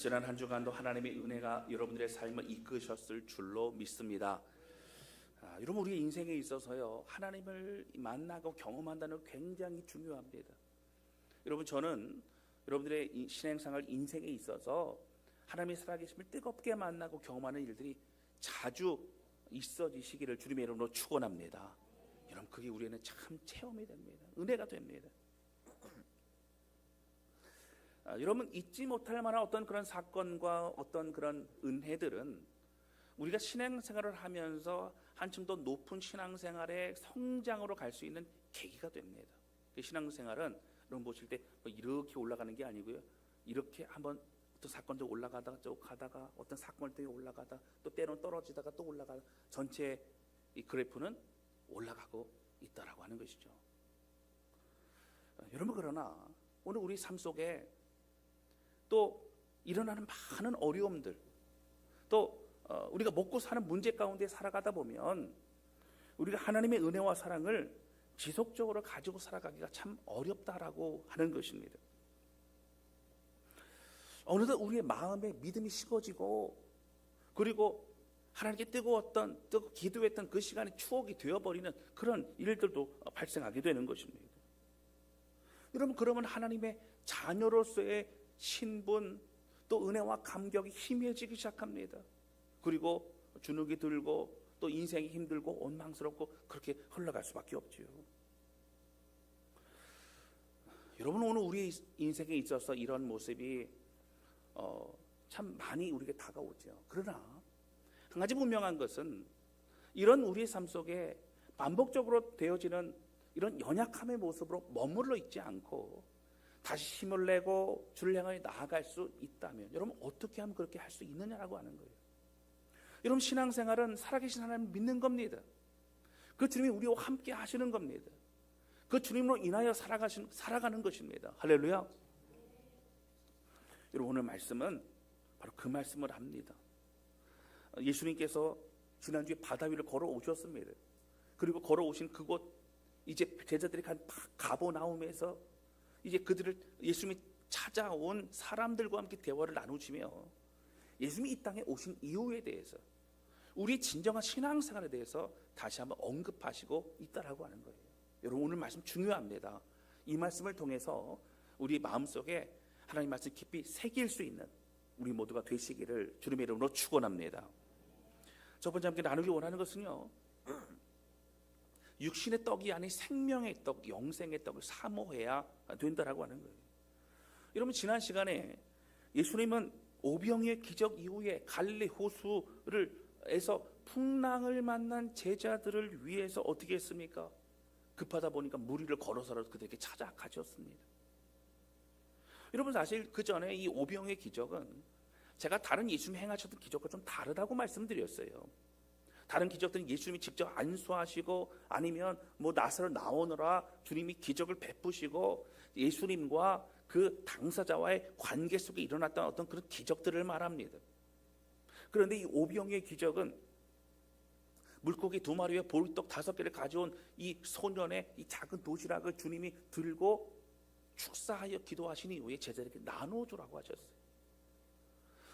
지난 한 주간도 하나님의 은혜가 여러분들의 삶을 이끄셨을 줄로 믿습니다. 여러분, 우리 인생에 있어서요, 하나님을 만나고 경험한다는 건 굉장히 중요합니다. 여러분, 저는 여러분들의 신앙생활 인생에 있어서 하나님의 살아계심을 뜨겁게 만나고 경험하는 일들이 자주 있어지시기를 주님의 이름으로 축원합니다. 여러분, 그게 우리에는 참 체험이 됩니다. 은혜가 됩니다. 여러분, 잊지 못할 만한 어떤 그런 사건과 어떤 그런 은혜들은 우리가 신앙생활을 하면서 한층 더 높은 신앙생활의 성장으로 갈 수 있는 계기가 됩니다. 신앙생활은 여러분 보실 때 이렇게 올라가는 게 아니고요, 이렇게 한번 어떤 사건도 올라가다가 쭉 가다가 어떤 사건을 통해 올라가다 또 때로는 떨어지다가 또 올라가다 전체 이 그래프는 올라가고 있다라고 하는 것이죠. 여러분, 그러나 오늘 우리 삶 속에 또 일어나는 많은 어려움들, 또 우리가 먹고 사는 문제 가운데 살아가다 보면 우리가 하나님의 은혜와 사랑을 지속적으로 가지고 살아가기가 참 어렵다라고 하는 것입니다. 어느덧 우리의 마음에 믿음이 식어지고, 그리고 하나님께 뜨겁고 기도했던 그 시간이 추억이 되어버리는 그런 일들도 발생하게 되는 것입니다. 여러분, 그러면 하나님의 자녀로서의 신분, 또 은혜와 감격이 희미해지기 시작합니다. 그리고 주눅이 들고 또 인생이 힘들고 원망스럽고 그렇게 흘러갈 수밖에 없지요. 여러분, 오늘 우리 인생에 있어서 이런 모습이 참 많이 우리에게 다가오죠. 그러나 한 가지 분명한 것은 이런 우리의 삶 속에 반복적으로 되어지는 이런 연약함의 모습으로 머물러 있지 않고 다시 힘을 내고 주를 향하여 나아갈 수 있다면, 여러분 어떻게 하면 그렇게 할 수 있느냐라고 하는 거예요. 여러분, 신앙생활은 살아계신 하나님을 믿는 겁니다. 그 주님이 우리와 함께 하시는 겁니다. 그 주님으로 인하여 살아가는 것입니다. 할렐루야. 여러분, 오늘 말씀은 바로 그 말씀을 합니다. 예수님께서 지난주에 바다 위를 걸어오셨습니다. 그리고 걸어오신 그곳, 이제 제자들이 간 가버나움에서 이제 그들을 예수님이 찾아온 사람들과 함께 대화를 나누시며 예수님이 이 땅에 오신 이유에 대해서, 우리의 진정한 신앙생활에 대해서 다시 한번 언급하시고 있다라고 하는 거예요. 여러분, 오늘 말씀 중요합니다. 이 말씀을 통해서 우리 마음속에 하나님 말씀 깊이 새길 수 있는 우리 모두가 되시기를 주님의 이름으로 축원합니다. 첫 번째 함께 나누기 원하는 것은요, 육신의 떡이 아닌 생명의 떡, 영생의 떡을 사모해야 된다라고 하는 거예요. 여러분, 지난 시간에 예수님은 오병이의 기적 이후에 갈릴리 호수에서 풍랑을 만난 제자들을 위해서 어떻게 했습니까? 급하다 보니까 무리를 걸어서라도 그들에게 찾아가셨습니다. 여러분, 사실 그 전에 이 오병이의 기적은 제가 다른 예수님이 행하셨던 기적과 좀 다르다고 말씀드렸어요. 다른 기적들은 예수님이 직접 안수하시고 아니면 나사로 나오느라 주님이 기적을 베푸시고 예수님과 그 당사자와의 관계 속에 일어났던 어떤 그런 기적들을 말합니다. 그런데 이 오병이의 기적은 물고기 2마리와 보리떡 5개를 가져온 이 소년의 이 작은 도시락을 주님이 들고 축사하여 기도하신 이후에 제자들에게 나눠주라고 하셨어요.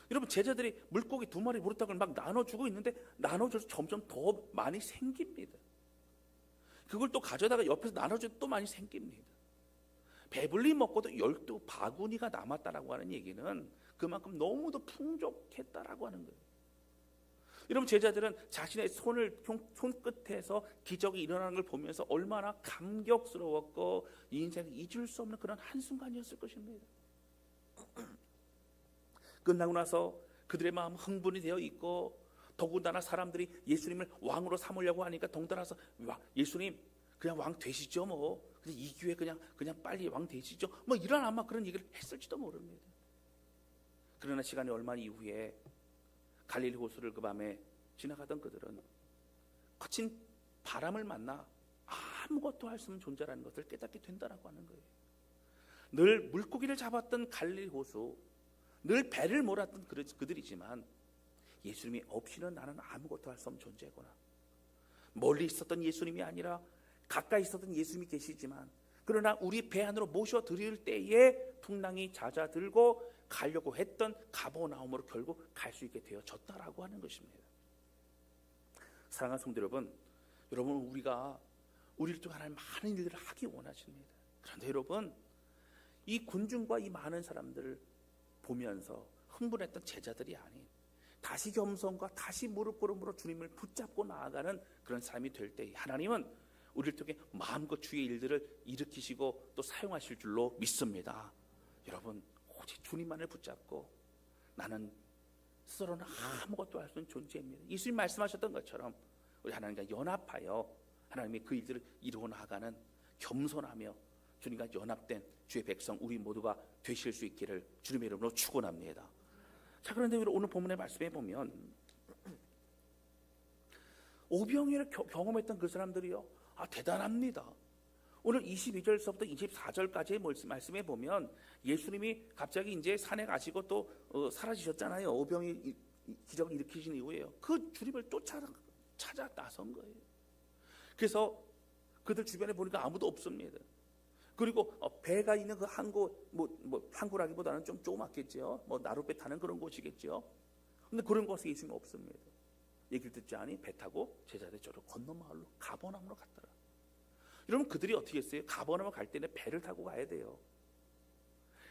여러분, 제자들이 물고기 2마리 보리떡을 막 나눠주고 있는데 나눠줘서 점점 더 많이 생깁니다. 그걸 또 가져다가 옆에서 나눠줘도 또 많이 생깁니다. 배불리 먹고도 12바구니가 남았다라고 하는 얘기는 그만큼 너무도 풍족했다라고 하는 거예요. 여러분, 제자들은 자신의 손끝에서 기적이 일어나는 걸 보면서 얼마나 감격스러웠고 인생을 잊을 수 없는 그런 한순간이었을 것입니다. 끝나고 나서 그들의 마음은 흥분이 되어 있고, 더군다나 사람들이 예수님을 왕으로 삼으려고 하니까 덩달아서 예수님 그냥 왕 되시죠, 그냥 이 기회에 그냥 빨리 왕 되시죠, 이런 아마 그런 얘기를 했을지도 모릅니다. 그러나 시간이 얼마 이후에 갈릴리 호수를 그 밤에 지나가던 그들은 거친 바람을 만나 아무것도 할 수 없는 존재라는 것을 깨닫게 된다라고 하는 거예요. 늘 물고기를 잡았던 갈릴리 호수, 늘 배를 몰았던 그들이지만 예수님이 없이는 나는 아무것도 할 수 없는 존재구나. 멀리 있었던 예수님이 아니라 가까이 있었던 예수님이 계시지만, 그러나 우리 배 안으로 모셔드릴 때에 풍랑이 잦아들고 가려고 했던 가버나움으로 결국 갈 수 있게 되어졌다라고 하는 것입니다. 사랑하는 성도 여러분, 우리가 우리를 통해 하나님 많은 일들을 하기 원하십니다. 그런데 여러분, 이 군중과 이 많은 사람들을 보면서 흥분했던 제자들이 아닌 다시 겸손과 다시 무릎 꿇음으로 주님을 붙잡고 나아가는 그런 삶이 될 때 하나님은 우리를 통해 마음껏 주의 일들을 일으키시고 또 사용하실 줄로 믿습니다. 여러분, 오직 주님만을 붙잡고 나는 스스로는 아무것도 할 수 없는 존재입니다. 예수님 말씀하셨던 것처럼 우리 하나님과 연합하여 하나님의 그 일들을 이루어 나가는 겸손하며 주님과 연합된 주의 백성 우리 모두가 되실 수 있기를 주님의 이름으로 축원합니다. 자, 그런데 오늘 본문의 말씀에 보면 오병이어를 경험했던 그 사람들이요, 대단합니다. 오늘 22절서부터 24절까지의 말씀에 보면 예수님이 갑자기 이제 산에 가시고 또 사라지셨잖아요. 오병이 기적을 일으키신 이후에요. 그 주님을 찾아 나선 거예요. 그래서 그들 주변에 보니까 아무도 없습니다. 그리고 배가 있는 그 항구, 항구라기보다는 좀 조그맣겠죠. 나룻배 타는 그런 곳이겠죠. 근데 그런 곳에 예수님이 없습니다. 얘기를 듣지 않니 배 타고 제자들 저로 건너 마을로 가버나움으로 갔더라. 여러분, 그들이 어떻게 했어요? 가버나움 갈 때는 배를 타고 가야 돼요.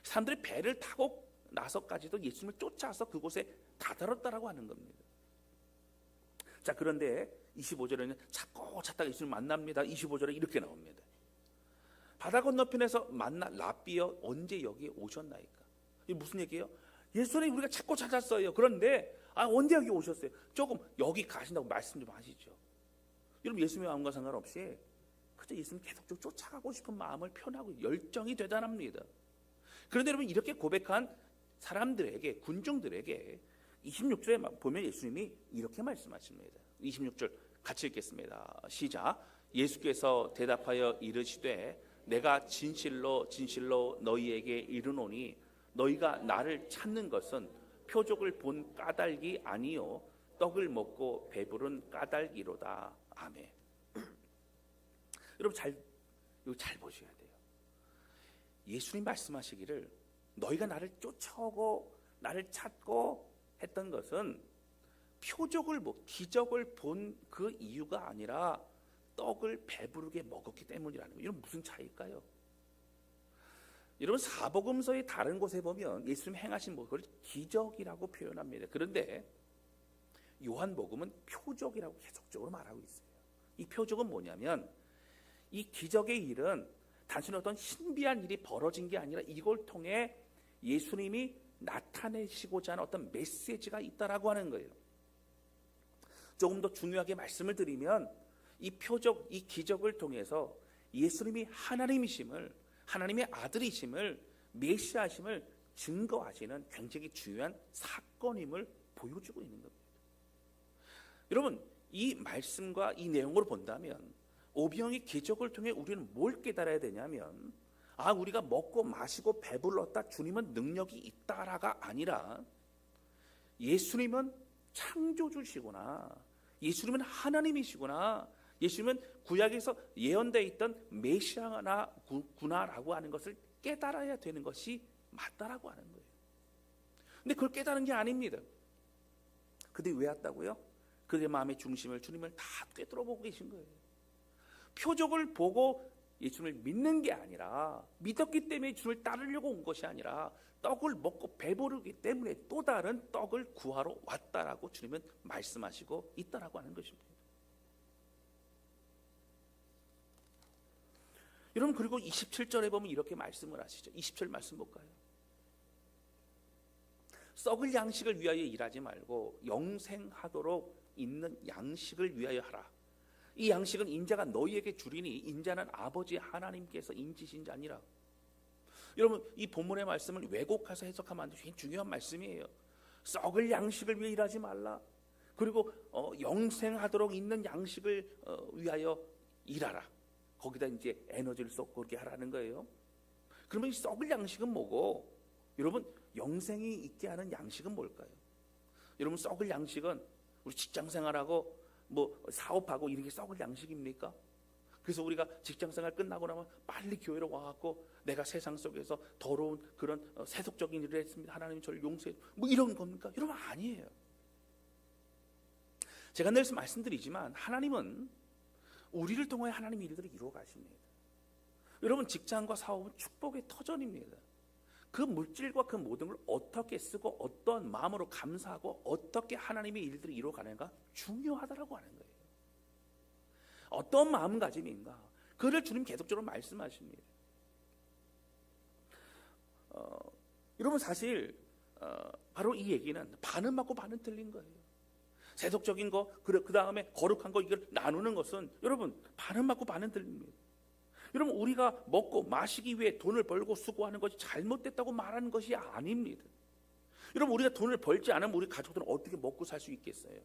사람들이 배를 타고 나서까지도 예수님을 쫓아서 그곳에 다다랐다라고 하는 겁니다. 자, 그런데 25절에는 찾고 찾다가 예수님 만납니다. 25절에 이렇게 나옵니다. 바다 건너편에서 만나 랍비여 언제 여기에 오셨나이까? 이게 무슨 얘기예요? 예수님 우리가 찾고 찾았어요. 그런데 언제 여기 오셨어요? 조금 여기 가신다고 말씀 좀 하시죠. 여러분, 예수님의 마음과 상관없이 그저 예수님 계속적으로 쫓아가고 싶은 마음을 표현하고 열정이 대단합니다. 그런데 여러분, 이렇게 고백한 사람들에게, 군중들에게 26절에 보면 예수님이 이렇게 말씀하십니다. 26절 같이 읽겠습니다. 시작. 예수께서 대답하여 이르시되 내가 진실로 진실로 너희에게 이르노니 너희가 나를 찾는 것은 표적을 본 까닭이 아니요 떡을 먹고 배부른 까닭이로다. 아멘. 여러분, 이거 잘 보셔야 돼요. 예수님 말씀하시기를 너희가 나를 쫓아오고 나를 찾고 했던 것은 표적을 기적을 본 그 이유가 아니라 떡을 배부르게 먹었기 때문이라는 거예요. 이건 무슨 차이일까요? 여러분, 사복음서의 다른 곳에 보면 예수님 행하신 그걸 기적이라고 표현합니다. 그런데 요한복음은 표적이라고 계속적으로 말하고 있어요. 이 표적은 뭐냐면 이 기적의 일은 단순히 어떤 신비한 일이 벌어진 게 아니라 이걸 통해 예수님이 나타내시고자 하는 어떤 메시지가 있다라고 하는 거예요. 조금 더 중요하게 말씀을 드리면 이 표적, 이 기적을 통해서 예수님이 하나님이심을, 하나님의 아들이심을, 메시아심을 증거하시는 굉장히 중요한 사건임을 보여주고 있는 겁니다. 여러분, 이 말씀과 이 내용으로 본다면 오병이 기적을 통해 우리는 뭘 깨달아야 되냐면 우리가 먹고 마시고 배불렀다, 주님은 능력이 있다라가 아니라 예수님은 창조주시구나, 예수님은 하나님이시구나, 예수님은 구약에서 예언되어 있던 메시아구나라고 하는 것을 깨달아야 되는 것이 맞다라고 하는 거예요. 근데 그걸 깨달은 게 아닙니다. 그들이 왜 왔다고요? 그들의 마음의 중심을, 주님을 다 꿰뚫어보고 계신 거예요. 표적을 보고 예수님을 믿는 게 아니라, 믿었기 때문에 주님을 따르려고 온 것이 아니라 떡을 먹고 배부르기 때문에 또 다른 떡을 구하러 왔다라고 주님은 말씀하시고 있다라고 하는 것입니다. 여러분, 그리고 27절에 보면 이렇게 말씀을 하시죠. 20절 말씀 볼까요? 썩을 양식을 위하여 일하지 말고 영생하도록 있는 양식을 위하여 하라. 이 양식은 인자가 너희에게 주리니 인자는 아버지 하나님께서 인지신 자니라. 여러분, 이 본문의 말씀을 왜곡해서 해석하면 안 돼요. 굉장히 중요한 말씀이에요. 썩을 양식을 위해 일하지 말라. 그리고 영생하도록 있는 양식을 위하여 일하라. 거기다 이제 에너지를 쏟고 그렇게 하라는 거예요. 그러면 이 썩을 양식은 뭐고, 여러분, 영생이 있게 하는 양식은 뭘까요? 여러분, 썩을 양식은 우리 직장 생활하고 사업하고 이런 게 썩을 양식입니까? 그래서 우리가 직장생활 끝나고 나면 빨리 교회로 와갖고 내가 세상 속에서 더러운 그런 세속적인 일을 했습니다, 하나님 저를 용서해, 뭐 이런 겁니까? 여러분 아니에요. 제가 늘 말씀드리지만 하나님은 우리를 통해 하나님의 일들을 이루어 가십니다. 여러분 직장과 사업은 축복의 터전입니다. 그 물질과 그 모든 걸 어떻게 쓰고 어떤 마음으로 감사하고 어떻게 하나님의 일들을 이루어가는가 중요하다라고 하는 거예요. 어떤 마음가짐인가, 그를 주님 계속적으로 말씀하십니다. 여러분 사실 바로 이 얘기는 반은 맞고 반은 틀린 거예요. 세속적인 거, 그 다음에 거룩한 거, 이걸 나누는 것은 여러분 반은 맞고 반은 틀립니다. 여러분 우리가 먹고 마시기 위해 돈을 벌고 수고하는 것이 잘못됐다고 말하는 것이 아닙니다. 여러분 우리가 돈을 벌지 않으면 우리 가족들은 어떻게 먹고 살 수 있겠어요?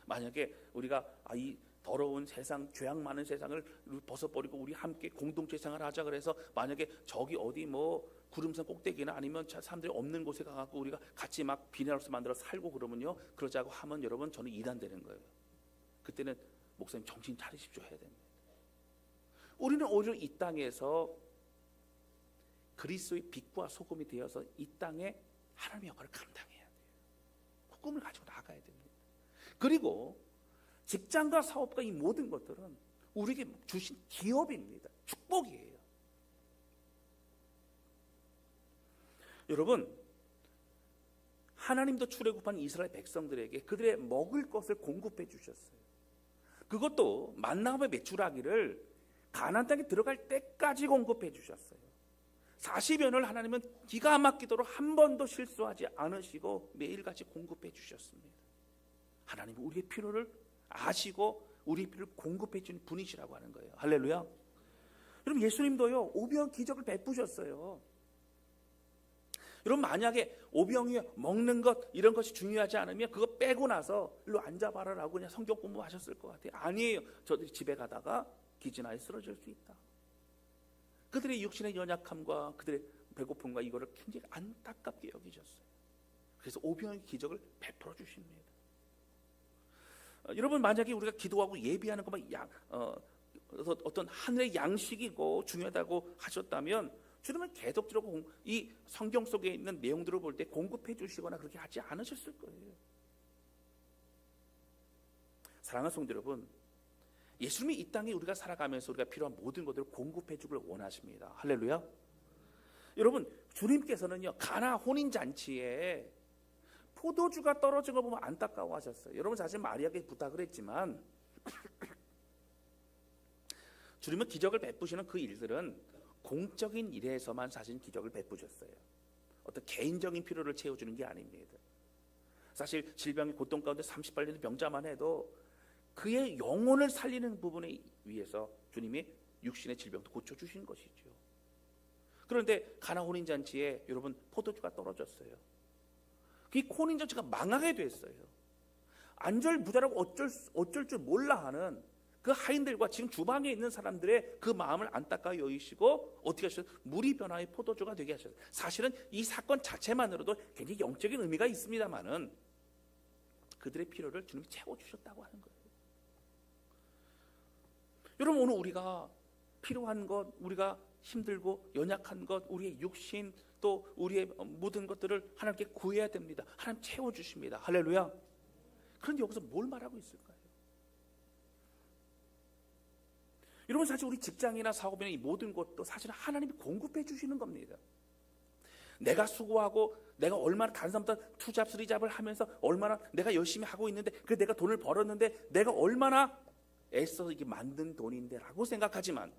만약에 우리가 이 더러운 세상, 죄악 많은 세상을 벗어버리고 우리 함께 공동체 생활을 하자 그래서 만약에 저기 어디 뭐 구름산 꼭대기나 아니면 사람들이 없는 곳에 가갖고 우리가 같이 막 비닐하우스 만들어 살고 그러면요, 그러자고 하면 여러분 저는 이단되는 거예요. 그때는 목사님 정신 차리십시오 해야 됩니다. 우리는 오히려 이 땅에서 그리스도의 빛과 소금이 되어서 이 땅에 하나님의 역할을 감당해야 돼요. 꿈을 가지고 나가야 됩니다. 그리고 직장과 사업과 이 모든 것들은 우리에게 주신 기업입니다. 축복이에요. 여러분 하나님도 출애굽한 이스라엘 백성들에게 그들의 먹을 것을 공급해 주셨어요. 그것도 만나와 메추라기를 가나안 땅에 들어갈 때까지 공급해 주셨어요. 40여년을 하나님은 기가 막히도록 한 번도 실수하지 않으시고 매일같이 공급해 주셨습니다. 하나님은 우리의 필요를 아시고 우리의 필요를 공급해 주는 분이시라고 하는 거예요. 할렐루야. 여러분 예수님도요 오병 기적을 베푸셨어요. 여러분 만약에 오병이 먹는 것 이런 것이 중요하지 않으면 그거 빼고 나서 일로 앉아봐라라고 그냥 성경 공부하셨을 것 같아요. 아니에요. 저들이 집에 가다가 기진하여 쓰러질 수 있다. 그들의 육신의 연약함과 그들의 배고픔과 이거를 굉장히 안타깝게 여기셨어요. 그래서 오병의 기적을 베풀어 주십니다. 여러분 만약에 우리가 기도하고 예비하는 것만 어떤 하늘의 양식이고 중요하다고 하셨다면 주님은 계속적으로 이 성경 속에 있는 내용들을 볼 때 공급해 주시거나 그렇게 하지 않으셨을 거예요. 사랑하는 성도 여러분, 예수님이 이 땅에 우리가 살아가면서 우리가 필요한 모든 것들을 공급해 주길 원하십니다. 할렐루야. 여러분 주님께서는요 가나 혼인잔치에 포도주가 떨어진 거 보면 안타까워하셨어요. 여러분 사실 마리아에게 부탁을 했지만 주님은 기적을 베푸시는 그 일들은 공적인 일에서만 사실 기적을 베푸셨어요. 어떤 개인적인 필요를 채워주는 게 아닙니다. 사실 질병의 고통 가운데 38년의 병자만 해도 그의 영혼을 살리는 부분에 위해서 주님이 육신의 질병도 고쳐주신 것이죠. 그런데 가나 혼인잔치에 여러분 포도주가 떨어졌어요. 그 혼인잔치가 망하게 됐어요. 안절부절하고 어쩔 줄 몰라 하는 그 하인들과 지금 주방에 있는 사람들의 그 마음을 안타까워 여기시고 어떻게 하셨어요? 물이 변화의 포도주가 되게 하셨어요. 사실은 이 사건 자체만으로도 굉장히 영적인 의미가 있습니다만은 그들의 필요를 주님이 채워주셨다고 하는 거예요. 여러분 오늘 우리가 필요한 것, 우리가 힘들고 연약한 것, 우리의 육신 또 우리의 모든 것들을 하나님께 구해야 됩니다. 하나님 채워주십니다. 할렐루야. 그런데 여기서 뭘 말하고 있을까요? 여러분 사실 우리 직장이나 사업이나 이 모든 것도 사실은 하나님이 공급해 주시는 겁니다. 내가 수고하고 내가 얼마나 다른 사람보다 투잡 쓰리잡을 하면서 얼마나 내가 열심히 하고 있는데 그 내가 돈을 벌었는데 내가 얼마나 애써 이게 만든 돈인데 라고 생각하지만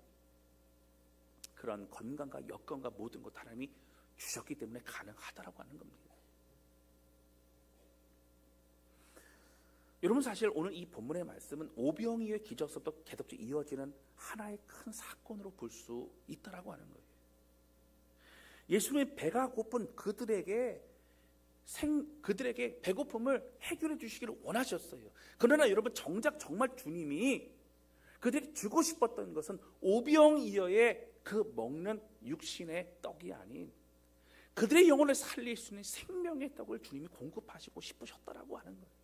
그런 건강과 여건과 모든 것 하나님이 주셨기 때문에 가능하다라고 하는 겁니다. 여러분 사실 오늘 이 본문의 말씀은 오병이어의 기적서부터 계속적으로 이어지는 하나의 큰 사건으로 볼 수 있다라고 하는 거예요. 예수님의 배가 고픈 그들에게 배고픔을 해결해 주시기를 원하셨어요. 그러나 여러분 정작 정말 주님이 그들이 주고 싶었던 것은 오병이어의 그 먹는 육신의 떡이 아닌 그들의 영혼을 살릴 수 있는 생명의 떡을 주님이 공급하시고 싶으셨다라고 하는 거예요.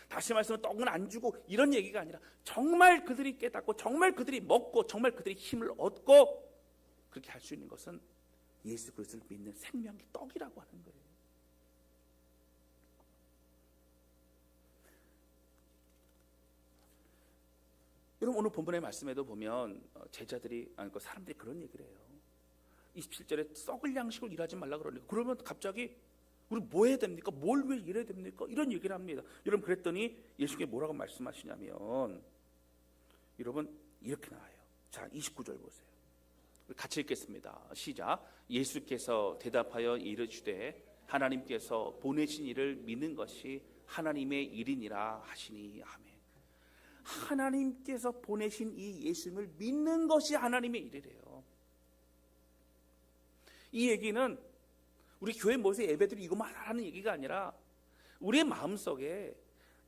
다시 말해서 떡은 안 주고 이런 얘기가 아니라 정말 그들이 깨닫고 정말 그들이 먹고 정말 그들이 힘을 얻고 그렇게 할 수 있는 것은 예수 그리스도를 믿는 생명의 떡이라고 하는 거예요. 여러분 오늘 본문의 말씀에도 보면 제자들이 사람들이 그런 얘기를 해요. 27절에 썩을 양식을 일하지 말라 그러니까 그러면 갑자기 우리 뭐 해야 됩니까? 뭘 왜 일해야 됩니까? 이런 얘기를 합니다. 여러분 그랬더니 예수님이 뭐라고 말씀하시냐면 여러분 이렇게 나와요. 자 29절 보세요. 같이 읽겠습니다. 시작. 예수께서 대답하여 이르시되 하나님께서 보내신 이를 믿는 것이 하나님의 일이니라 하시니 아멘. 하나님께서 보내신 이 예수님을 믿는 것이 하나님의 일이래요. 이 얘기는 우리 교회 모여서 예배드리고 이것만 하는 얘기가 아니라 우리의 마음속에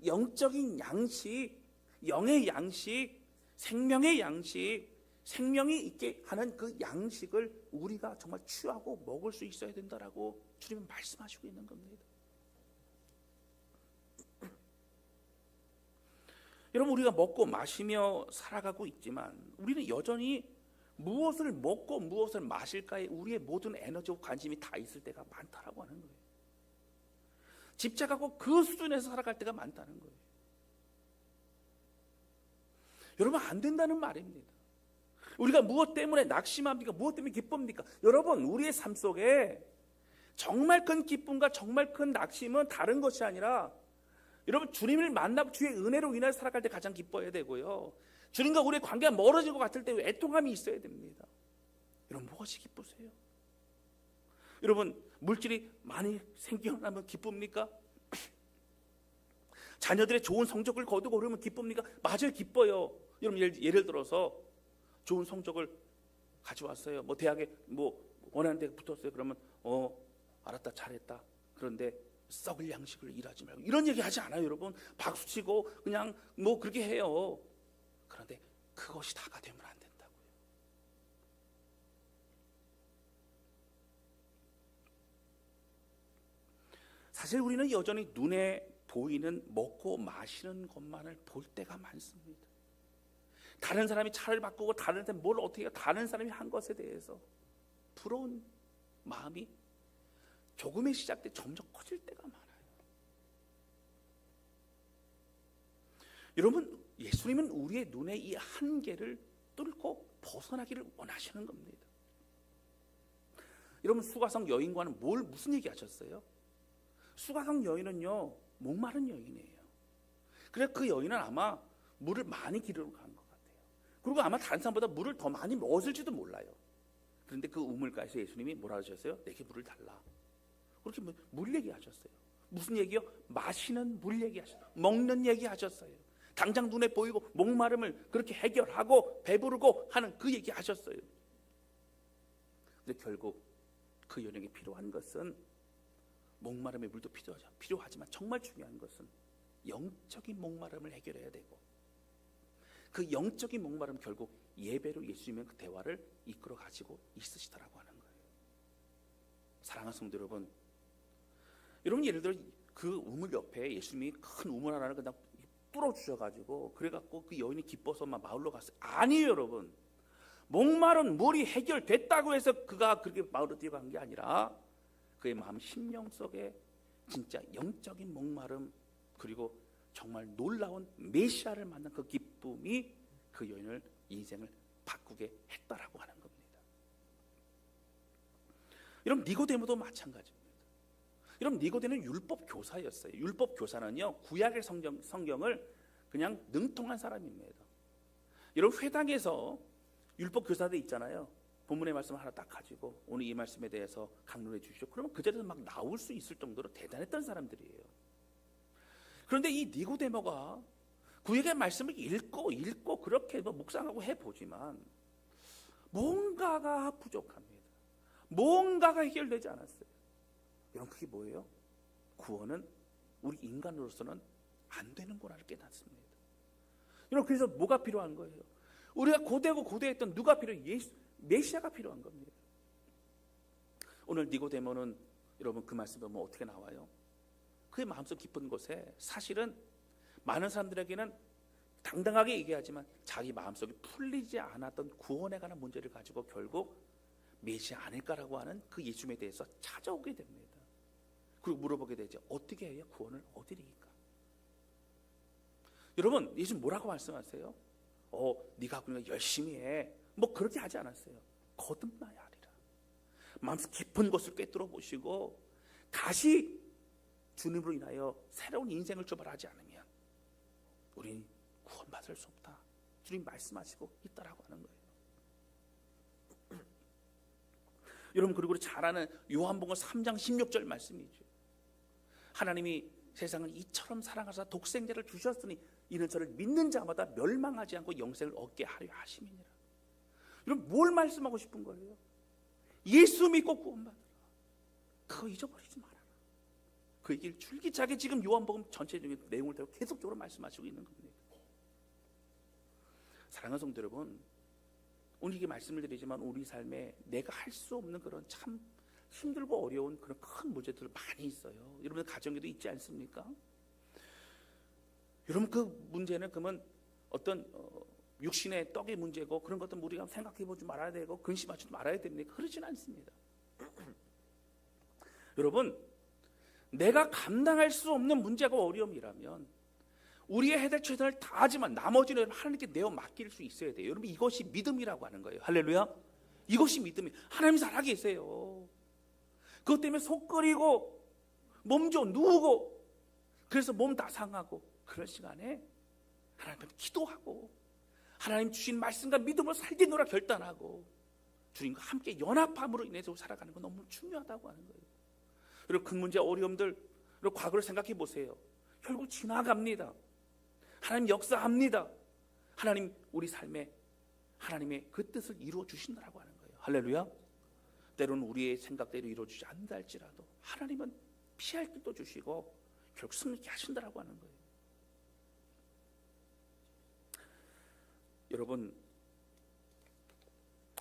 영적인 양식, 영의 양식, 생명의 양식, 생명이 있게 하는 그 양식을 우리가 정말 취하고 먹을 수 있어야 된다라고 주님은 말씀하시고 있는 겁니다. 여러분 우리가 먹고 마시며 살아가고 있지만 우리는 여전히 무엇을 먹고 무엇을 마실까에 우리의 모든 에너지와 관심이 다 있을 때가 많다라고 하는 거예요. 집착하고 그 수준에서 살아갈 때가 많다는 거예요. 여러분 안 된다는 말입니다. 우리가 무엇 때문에 낙심합니까? 무엇 때문에 기쁩니까? 여러분 우리의 삶 속에 정말 큰 기쁨과 정말 큰 낙심은 다른 것이 아니라 여러분 주님을 만나고 주의 은혜로 인하여 살아갈 때 가장 기뻐해야 되고요. 주님과 우리의 관계가 멀어진 것 같을 때 애통함이 있어야 됩니다. 여러분 무엇이 기쁘세요? 여러분 물질이 많이 생겨나면 기쁩니까? 자녀들의 좋은 성적을 거두고 그러면 기쁩니까? 맞아요, 기뻐요. 여러분 예를 들어서 좋은 성적을 가져왔어요. 뭐 대학에 뭐 원하는 데 붙었어요. 그러면 알았다, 잘했다. 그런데 썩을 양식을 일하지 말고 이런 얘기 하지 않아요, 여러분. 박수치고 그냥 뭐 그렇게 해요. 그런데 그것이 다가 되면 안 된다고요. 사실 우리는 여전히 눈에 보이는 먹고 마시는 것만을 볼 때가 많습니다. 다른 사람이 차를 바꾸고 다른 사람이 뭘 어떻게 해요? 다른 사람이 한 것에 대해서 부러운 마음이 조금의 시작 때 점점 커질 때가 많아요. 여러분 예수님은 우리의 눈에 이 한계를 뚫고 벗어나기를 원하시는 겁니다. 여러분 수가성 여인과는 무슨 얘기 하셨어요? 수가성 여인은요 목마른 여인이에요. 그래서 그 여인은 아마 물을 많이 기르러 간 것 같아요. 그리고 아마 다른 사람보다 물을 더 많이 먹었을지도 몰라요. 그런데 그 우물가에서 예수님이 뭐라 하셨어요? 내게 물을 달라. 그렇게 물 얘기하셨어요. 무슨 얘기요? 마시는 물 얘기하셨어요. 먹는 얘기하셨어요. 당장 눈에 보이고 목마름을 그렇게 해결하고 배부르고 하는 그 얘기하셨어요. 근데 결국 그 여인에게 필요한 것은 목마름의 물도 필요하지만 정말 중요한 것은 영적인 목마름을 해결해야 되고 그 영적인 목마름 결국 예배로 예수님은 그 대화를 이끌어 가지고 있으시더라고 하는 거예요. 사랑하는 성도 여러분, 여러분 예를 들어 그 우물 옆에 예수님이 큰 우물 하나를 그냥 뚫어 주셔가지고 그래갖고 그 여인이 기뻐서 막 마을로 갔어요. 아니에요, 여러분. 목마른 물이 해결됐다고 해서 그가 그렇게 마을로 뛰어간 게 아니라 그의 마음 심령 속에 진짜 영적인 목마름 그리고 정말 놀라운 메시아를 만난 그 기쁨이 그 여인을 인생을 바꾸게 했다라고 하는 겁니다. 여러분 니고데모도 마찬가지입니다. 여러분 니고데모는 율법 교사였어요. 율법 교사는요 구약의 성경을 그냥 능통한 사람입니다. 여러분 회당에서 율법 교사들 있잖아요. 본문의 말씀을 하나 딱 가지고 오늘 이 말씀에 대해서 강론해 주시죠. 그러면 그 자리에서 막 나올 수 있을 정도로 대단했던 사람들이에요. 그런데 이 니고데모가 구약의 말씀을 읽고 그렇게 묵상하고 해보지만 뭔가가 부족합니다. 뭔가가 해결되지 않았어요. 여러분 그게 뭐예요? 구원은 우리 인간으로서는 안 되는구나를 깨닫습니다. 여러분 그래서 뭐가 필요한 거예요? 우리가 고대했던 누가 필요해요? 메시아가 필요한 겁니다. 오늘 니고데모는 여러분 그 말씀 보면 어떻게 나와요? 그의 마음속 깊은 곳에 사실은 많은 사람들에게는 당당하게 얘기하지만 자기 마음속에 풀리지 않았던 구원에 관한 문제를 가지고 결국 메시지 않을까라고 하는 그 예수님에 대해서 찾아오게 됩니다. 그리고 물어보게 되죠. 어떻게 해야 구원을 얻으리까? 여러분, 예수님 뭐라고 말씀하세요? 네가 그러니까 열심히 해. 뭐 그렇게 하지 않았어요. 거듭나야 하리라. 마음속 깊은 곳을 꿰뚫어 보시고 다시 주님으로 인하여 새로운 인생을 출발하지 않으면 우리는 구원받을 수 없다. 주님 말씀하시고 있다라고 하는 거예요. 여러분, 그리고 잘 아는 요한복음 3장 16절 말씀이죠. 하나님이 세상을 이처럼 사랑하사 독생자를 주셨으니 이는 저를 믿는 자마다 멸망하지 않고 영생을 얻게 하려 하심이니라. 여러분, 뭘 말씀하고 싶은 거예요? 예수 믿고 구원받으라. 그거 잊어버리지 마라. 그 얘기를 줄기차게 지금 요한복음 전체적인 내용을 계속적으로 말씀하시고 있는 겁니다. 사랑하는 성도 여러분, 오늘 이게 말씀을 드리지만 우리 삶에 내가 할 수 없는 그런 참 힘들고 어려운 그런 큰 문제들 많이 있어요. 여러분 가정에도 있지 않습니까? 여러분 그 문제는 그러면 어떤 육신의 떡의 문제고 그런 것도 우리가 생각해보지 말아야 되고 근심하지 말아야 됩니까? 그러진 않습니다. 여러분, 내가 감당할 수 없는 문제가 어려움이라면 우리의 해야 될 최선을 다하지만 나머지는 하나님께 내어 맡길 수 있어야 돼요. 여러분, 이것이 믿음이라고 하는 거예요. 할렐루야. 이것이 믿음이에요. 하나님 살아계세요. 그것 때문에 속 끓이고 몸 좀 누우고 그래서 몸 다 상하고 그런 시간에 하나님 앞에 기도하고 하나님 주신 말씀과 믿음으로 살겠노라 결단하고 주님과 함께 연합함으로 인해서 살아가는 건 너무 중요하다고 하는 거예요. 그리고 그 문제 어려움들, 그리고 과거를 생각해 보세요. 결국 지나갑니다. 하나님 역사합니다. 하나님 우리 삶에 하나님의 그 뜻을 이루어 주신다라고 하는 거예요. 할렐루야. 때로는 우리의 생각대로 이루어지지 않는다 할지라도 하나님은 피할 길도 주시고 결국 승리케 하신다라고 하는 거예요. 여러분,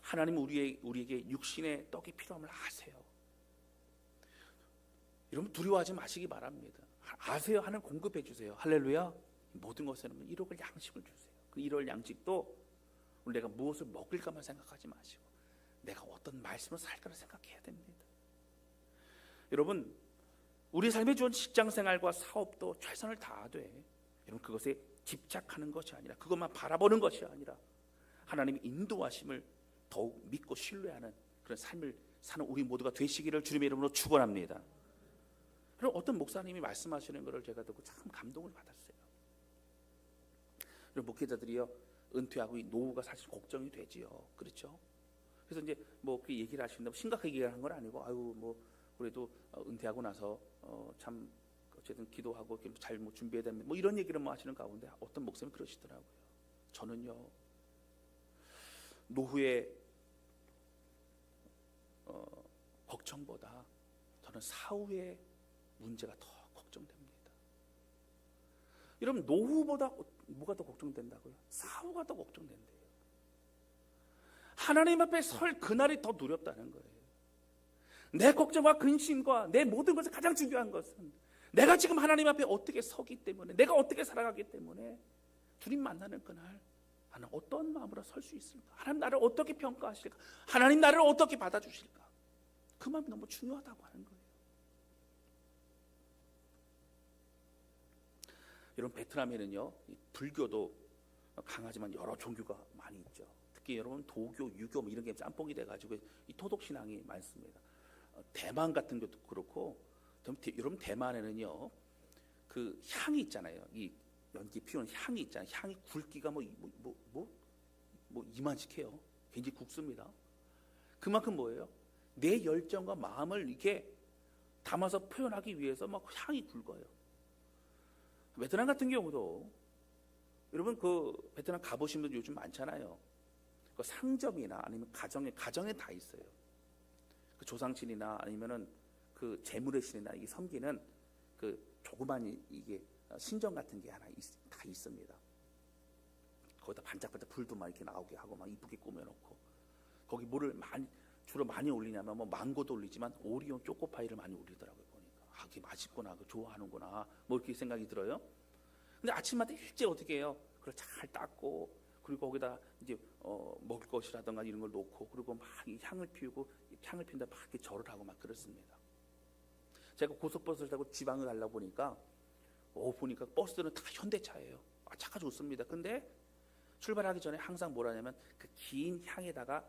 하나님은 우리에게 육신의 떡이 필요함을 아세요. 여러분 두려워하지 마시기 바랍니다. 아세요. 하나님 공급해 주세요. 할렐루야. 모든 것에는 1억을 양식을 주세요. 그 1억 양식도 내가 무엇을 먹을까만 생각하지 마시고 내가 어떤 말씀을 살까를 생각해야 됩니다. 여러분, 우리 삶에 주어진 직장생활과 사업도 최선을 다하되 여러분 그것에 집착하는 것이 아니라 그것만 바라보는 것이 아니라 하나님의 인도하심을 더욱 믿고 신뢰하는 그런 삶을 사는 우리 모두가 되시기를 주님의 이름으로 축원합니다. 그럼 어떤 목사님이 말씀하시는 것을 제가 듣고 참 감동을 받았어요. 그리고 목회자들이요 은퇴하고 이 노후가 사실 걱정이 되지요. 그렇죠? 그래서 이제 뭐 그 얘기를 하시는데 심각하게 얘기를 한 건 아니고 아유 뭐 그래도 은퇴하고 나서 참 어쨌든 기도하고 잘 뭐 준비해야 됩니다. 뭐 이런 얘기를 뭐 하시는 가운데 어떤 목사님이 그러시더라고요. 저는요 노후의 걱정보다 저는 사후의 문제가 더 걱정됩니다. 여러분 노후보다 뭐가 더 걱정된다고요? 사후가 더 걱정된대요. 하나님 앞에 설 그날이 더 두렵다는 거예요. 내 걱정과 근심과 내 모든 것을 가장 중요한 것은 내가 지금 하나님 앞에 어떻게 서기 때문에 내가 어떻게 살아가기 때문에 주님 만나는 그날 나는 어떤 마음으로 설 수 있을까? 하나님 나를 어떻게 평가하실까? 하나님 나를 어떻게 받아주실까? 그 마음이 너무 중요하다고 하는 거예요. 여러분 베트남에는요 불교도 강하지만 여러 종교가 많이 있죠. 특히 여러분 도교, 유교 뭐 이런 게 짬뽕이 돼가지고 이 토독 신앙이 많습니다. 대만 같은 것도 그렇고 여러분 대만에는요 그 향이 있잖아요. 이 연기 피우는 향이 있잖아요. 향이 굵기가 뭐 이만씩해요. 굉장히 굵습니다. 그만큼 뭐예요? 내 열정과 마음을 이렇게 담아서 표현하기 위해서 막 향이 굵어요. 베트남 같은 경우도 여러분 그 베트남 가보신 분들 요즘 많잖아요. 그 상점이나 아니면 가정에 다 있어요. 그 조상신이나 아니면은 그 재물의 신이나 이 섬기는 그 조그만 이게 신전 같은 게 하나 다 있습니다. 거기다 반짝반짝 불도 막 이렇게 나오게 하고 막 이쁘게 꾸며놓고 거기 뭐를 주로 많이 올리냐면 뭐 망고도 올리지만 오리온 초코파이를 많이 올리더라고요. 보니까 그게 맛있구나, 그 좋아하는구나 뭐 이렇게 생각이 들어요. 근데 아침마다 일찍 어떻게 해요? 그걸 잘 닦고, 그리고 거기다 이제 먹을 것이라든가 이런 걸 놓고, 그리고 막 이 향을 피우고, 향을 피운다 막 이렇게 절을 하고 막 그렇습니다. 제가 고속버스를 타고 지방을 가려고 보니까 보니까 버스들은 다 현대차예요. 차가 좋습니다. 근데 출발하기 전에 항상 뭐라 하냐면 그 긴 향에다가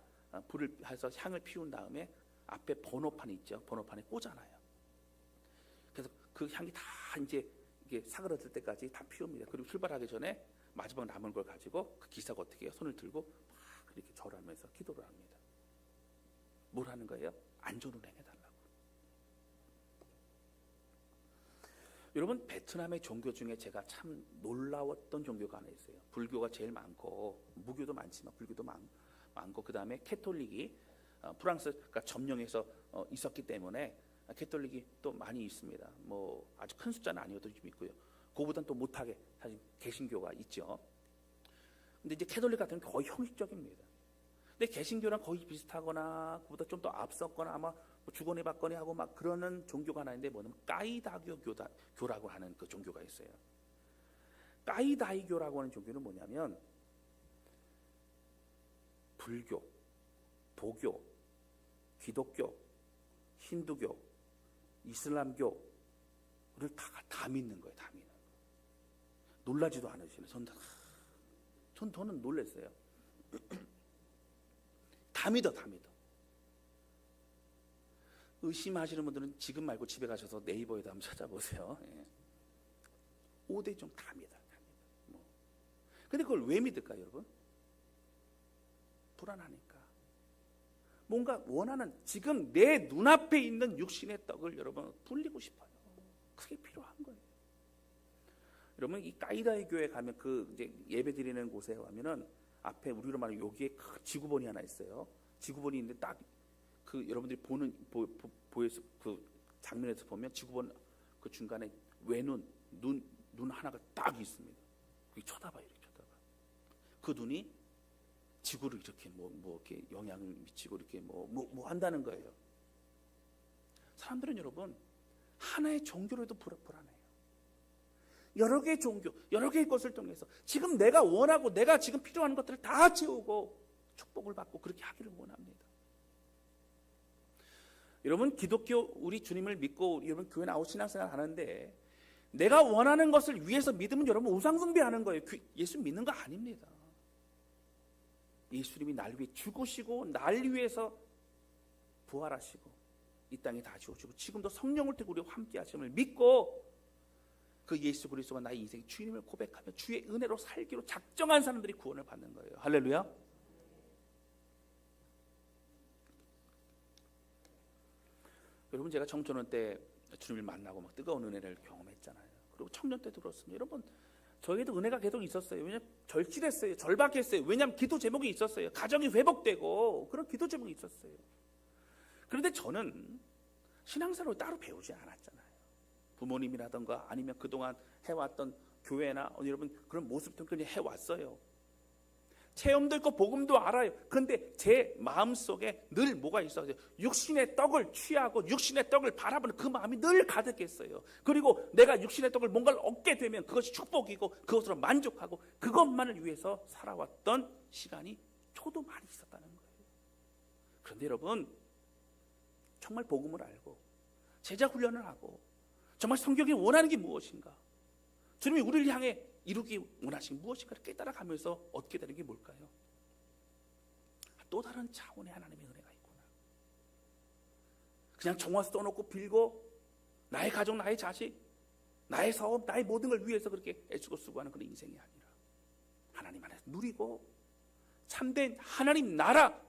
불을 해서 향을 피운 다음에 앞에 번호판 있죠. 번호판에 꽂아놔요. 그래서 그 향이 다 이제 이게 사그러들 때까지 다 피웁니다. 그리고 출발하기 전에 마지막 남은 걸 가지고 그 기사가 어떻게 해요? 손을 들고 막 이렇게 절하면서 기도를 합니다. 뭘 하는 거예요? 안전운행해달라고. 여러분, 베트남의 종교 중에 제가 참 놀라웠던 종교가 하나 있어요. 불교가 제일 많고 무교도 많지만 불교도 많고 그 다음에 캐톨릭이 프랑스가 점령해서 있었기 때문에 캐톨릭이 또 많이 있습니다. 뭐 아주 큰 숫자는 아니어도 좀 있고요. 그거보다는 또 못하게 사실 개신교가 있죠. 근데 이제 캐톨릭 같은 경우는 거의 형식적입니다. 근데 개신교랑 거의 비슷하거나 그보다 좀 더 앞섰거나 아마 뭐 주거니 받거니 하고 막 그러는 종교가 하나 있는데 뭐냐면 까이다교 교라고 하는 그 종교가 있어요. 까이다이교라고 하는 종교는 뭐냐면 불교, 도교, 기독교, 힌두교, 이슬람교를 다 믿는 거예요. 다 믿는 거예요. 놀라지도 않으시네. 저는 놀랐어요. 다 믿어. 의심하시는 분들은 지금 말고 집에 가셔서 네이버에다 한번 찾아보세요. 5대 중 다 믿어. 근데 그걸 왜 믿을까요, 여러분? 불안하니까. 뭔가 원하는 지금 내 눈앞에 있는 육신의 떡을 여러분 불리고 싶어요. 그게 필요한 거예요. 여러분, 이 까이다이 교회 가면 그 이제 예배 드리는 곳에 가면은 앞에 우리로 말하면 여기에 큰 지구본이 하나 있어요. 지구본이 있는데 딱 그 여러분들이 보는 보여서 그 장면에서 보면 지구본 그 중간에 외눈 눈 하나가 딱 있습니다. 그게 쳐다봐요, 이렇게 쳐다봐. 그 눈이 지구를 이렇게 뭐 이렇게 영향을 미치고 이렇게 뭐 한다는 거예요. 사람들은 여러분 하나의 종교로도 불안해요. 여러 개의 종교, 여러 개의 것을 통해서 지금 내가 원하고 내가 지금 필요한 것들을 다 채우고 축복을 받고 그렇게 하기를 원합니다. 여러분, 기독교 우리 주님을 믿고 여러분 교회 나오고 신앙생활 하는데 내가 원하는 것을 위해서 믿으면 여러분 우상숭배하는 거예요. 예수 믿는 거 아닙니다. 예수님이 날 위해 죽으시고 날 위해서 부활하시고 이 땅에 다시 오시고 지금도 성령을 통해 우리와 함께 하심을 믿고 그 예수 그리스도가 나의 인생 주님을 고백하며 주의 은혜로 살기로 작정한 사람들이 구원을 받는 거예요. 할렐루야. 여러분, 제가 청소년 때 주님을 만나고 막 뜨거운 은혜를 경험했잖아요. 그리고 청년 때도 그렇습니다. 여러분, 저에게도 은혜가 계속 있었어요. 왜냐하면 절실했어요. 절박했어요. 왜냐하면 기도 제목이 있었어요. 가정이 회복되고 그런 기도 제목이 있었어요. 그런데 저는 신앙생활을 따로 배우지 않았잖아요. 부모님이라든가 아니면 그동안 해왔던 교회나 여러분 그런 모습도 그냥 해왔어요. 체험도 있고 복음도 알아요. 그런데 제 마음속에 늘 뭐가 있어요? 육신의 떡을 취하고 육신의 떡을 바라보는 그 마음이 늘 가득했어요. 그리고 내가 육신의 떡을 뭔가를 얻게 되면 그것이 축복이고 그것으로 만족하고 그것만을 위해서 살아왔던 시간이 저도 많이 있었다는 거예요. 그런데 여러분, 정말 복음을 알고 제자 훈련을 하고 정말 성경이 원하는 게 무엇인가, 주님이 우리를 향해 이루기 원하시는 무엇인가를 깨달아가면서 얻게 되는 게 뭘까요? 또 다른 차원의 하나님의 은혜가 있구나. 그냥 정화 써놓고 빌고 나의 가족, 나의 자식, 나의 사업, 나의 모든 걸 위해서 그렇게 애쓰고 수고하는 그런 인생이 아니라 하나님 안에서 누리고 참된 하나님 나라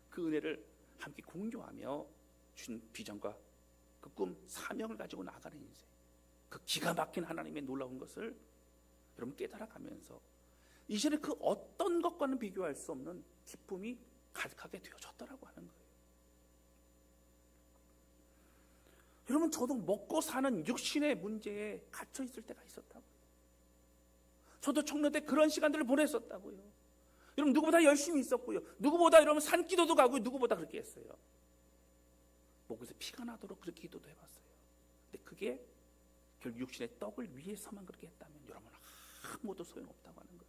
그 은혜를 함께 공유하며 준 비전과 그 꿈, 사명을 가지고 나가는 인생, 그 기가 막힌 하나님의 놀라운 것을 여러분 깨달아가면서 이제는 그 어떤 것과는 비교할 수 없는 기쁨이 가득하게 되어졌더라고 하는 거예요. 여러분, 저도 먹고 사는 육신의 문제에 갇혀 있을 때가 있었다고요. 저도 청년 때 그런 시간들을 보냈었다고요. 여러분, 누구보다 열심히 있었고요. 누구보다 여러분 산기도도 가고 누구보다 그렇게 했어요. 목에서 피가 나도록 그렇게 기도도 해봤어요. 근데 그게 결국 육신의 떡을 위해서만 그렇게 했다면 여러분 아무도 소용없다고 하는 거예요.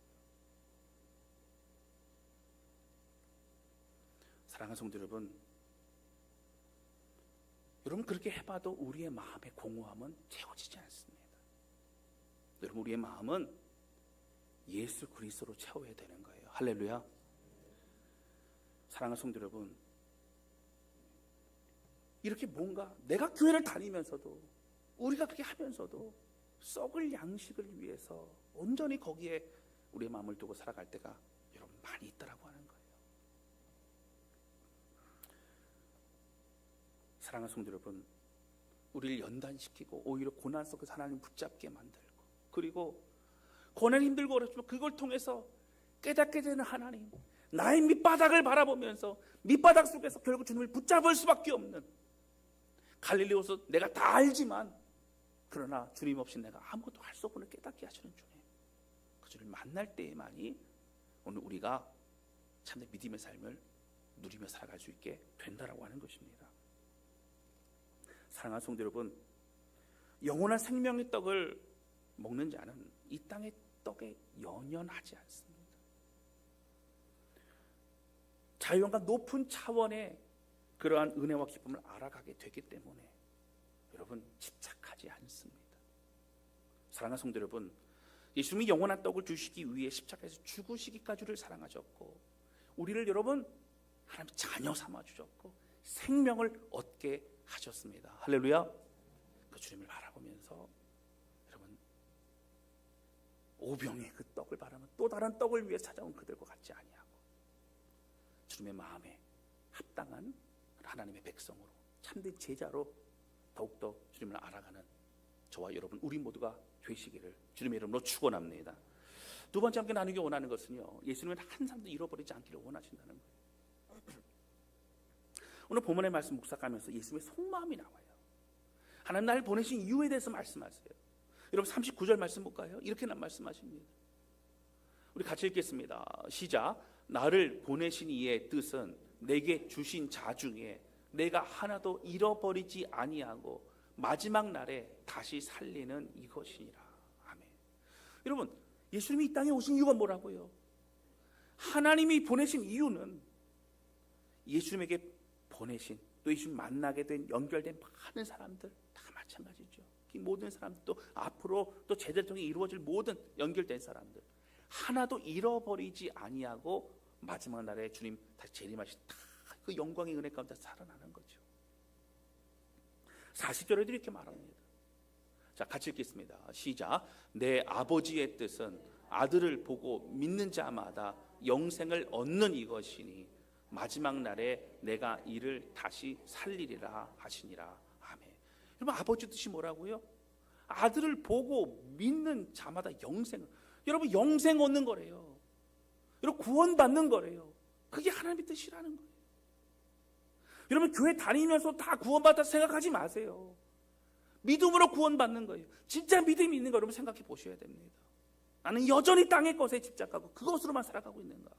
사랑하는 성도 여러분, 여러분 그렇게 해봐도 우리의 마음의 공허함은 채워지지 않습니다. 여러분 우리의 마음은 예수 그리스도로 채워야 되는 거예요. 할렐루야. 사랑하는 성도 여러분, 이렇게 뭔가 내가 교회를 다니면서도 우리가 그렇게 하면서도 썩을 양식을 위해서 온전히 거기에 우리의 마음을 두고 살아갈 때가 여러분 많이 있다라고 하는 거예요. 사랑하는 성도 여러분, 우리를 연단시키고 오히려 고난 속에서 하나님 붙잡게 만들고, 그리고 고난 힘들고 어렵지만 그걸 통해서 깨닫게 되는 하나님, 나의 밑바닥을 바라보면서 밑바닥 속에서 결국 주님을 붙잡을 수밖에 없는, 갈릴리오서 내가 다 알지만 그러나 주님 없이 내가 아무것도 할 수 없음을 깨닫게 하시는 주님, 그 주님을 만날 때에만이 오늘 우리가 참된 믿음의 삶을 누리며 살아갈 수 있게 된다라고 하는 것입니다. 사랑하는 성도 여러분, 영원한 생명의 떡을 먹는 자는 이 땅의 떡에 연연하지 않습니다. 자유함과 높은 차원의 그러한 은혜와 기쁨을 알아가게 되기 때문에 여러분 집착하지 않습니다. 사랑하는 성도 여러분, 예수님이 영원한 떡을 주시기 위해 십자가에서 죽으시기까지를 사랑하셨고, 우리를 여러분 하나님 자녀 삼아 주셨고 생명을 얻게 하셨습니다. 할렐루야. 그 주님을 바라보면서 여러분 오병의 그 떡을 바라면 또 다른 떡을 위해 찾아온 그들과 같지 아니하고 주님의 마음에 합당한 하나님의 백성으로 참된 제자로 더욱더 주님을 알아가는 저와 여러분 우리 모두가 되시기를 주님의 이름으로 축원합니다. 두 번째 함께 나누기 원하는 것은요, 예수님은 한 사람도 잃어버리지 않기를 원하신다는 거예요. 오늘 본문의 말씀 묵상하면서 예수님의 속마음이 나와요. 하나님 나를 보내신 이유에 대해서 말씀하세요. 여러분 39절 말씀 볼까요? 이렇게 말씀하십니다. 우리 같이 읽겠습니다. 시작. 나를 보내신 이의 뜻은 내게 주신 자 중에 내가 하나도 잃어버리지 아니하고 마지막 날에 다시 살리는 이것이니라. 아멘. 여러분 예수님이 이 땅에 오신 이유가 뭐라고요? 하나님이 보내신 이유는 예수님에게 보내신, 또 예수님 만나게 된 연결된 많은 사람들 다 마찬가지죠. 이 모든 사람들, 또 앞으로 또 제자를 통해 이루어질 모든 연결된 사람들 하나도 잃어버리지 아니하고 마지막 날에 주님 다시 재림하신 그 영광의 은혜 가운데 살아나는 거죠. 40절에도 이렇게 말합니다. 자, 같이 읽겠습니다. 시작. 내 아버지의 뜻은 아들을 보고 믿는 자마다 영생을 얻는 이것이니 마지막 날에 내가 이를 다시 살리리라 하시니라. 아멘. 여러분 아버지 뜻이 뭐라고요? 아들을 보고 믿는 자마다 영생. 여러분 영생 얻는 거래요. 여러분 구원받는 거래요. 그게 하나님의 뜻이라는 거예요. 여러분 교회 다니면서 다 구원받았다 생각하지 마세요. 믿음으로 구원받는 거예요. 진짜 믿음이 있는 거 여러분 생각해 보셔야 됩니다. 나는 여전히 땅의 것에 집착하고 그것으로만 살아가고 있는가?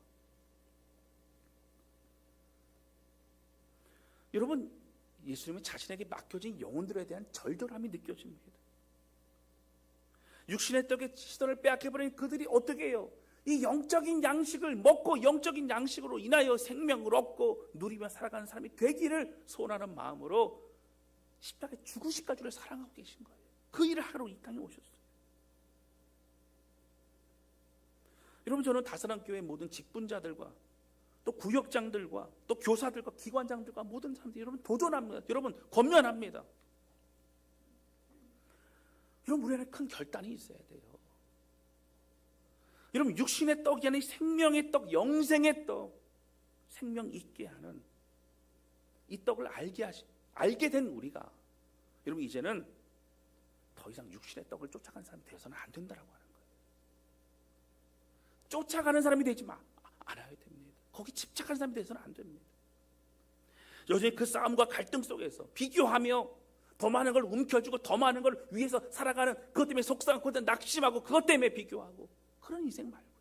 여러분 예수님은 자신에게 맡겨진 영혼들에 대한 절절함이 느껴집니다. 육신의 떡에 시선을 빼앗겨버린 그들이 어떻게 해요? 이 영적인 양식을 먹고 영적인 양식으로 인하여 생명을 얻고 누리며 살아가는 사람이 되기를 소원하는 마음으로 십자가에 죽으시까지를 사랑하고 계신 거예요. 그 일을 하러 이 땅에 오셨어요. 여러분 저는 다사랑 교회 모든 직분자들과 또 구역장들과 또 교사들과 기관장들과 모든 사람들이 여러분 도전합니다. 여러분 권면합니다. 여러분 우리에게 큰 결단이 있어야 돼요. 여러분 육신의 떡이 아닌 생명의 떡, 영생의 떡, 생명 있게 하는 이 떡을 알게 된 우리가 여러분 이제는 더 이상 육신의 떡을 쫓아가는 사람이 되어서는 안 된다라고 하는 거예요. 쫓아가는 사람이 되지 않아야 됩니다. 거기 집착하는 사람이 되어서는 안 됩니다. 여전히 그 싸움과 갈등 속에서 비교하며 더 많은 걸 움켜쥐고 더 많은 걸 위해서 살아가는 그것 때문에 속상하고 낙심하고 그것 때문에 비교하고 그런 인생 말고요.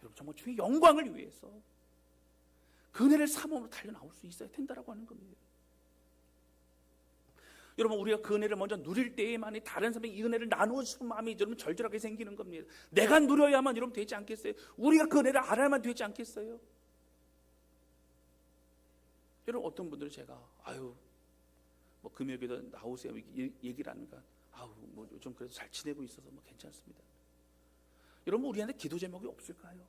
여러분 정말 주의 영광을 위해서 그네를 사모으로 달려나올 수 있어야 된다라고 하는 겁니다. 여러분, 우리가 그 은혜를 먼저 누릴 때에만이 다른 사람에게 이 은혜를 나누고 싶은 마음이 여러분 절절하게 생기는 겁니다. 내가 누려야만 여러분 되지 않겠어요? 우리가 그 은혜를 알아야만 되지 않겠어요? 여러분, 어떤 분들은 제가 뭐 금요일에도 나오세요 얘기를 하니까 뭐 요즘 그래도 잘 지내고 있어서 뭐 괜찮습니다. 여러분, 우리한테 기도 제목이 없을까요?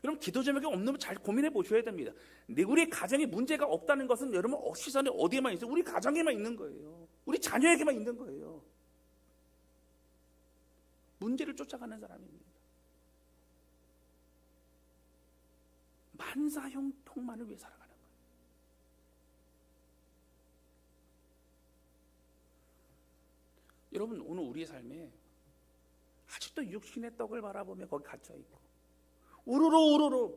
여러분, 기도 제목이 없는 분 잘 고민해 보셔야 됩니다. 우리 가정에 문제가 없다는 것은 여러분 시선이 어디에만 있어요? 우리 가정에만 있는 거예요. 우리 자녀에게만 있는 거예요. 문제를 쫓아가는 사람입니다. 만사형통만을 위해 살아가는 거예요. 여러분, 오늘 우리의 삶에 아직도 육신의 떡을 바라보며 거기 갇혀있고 우르르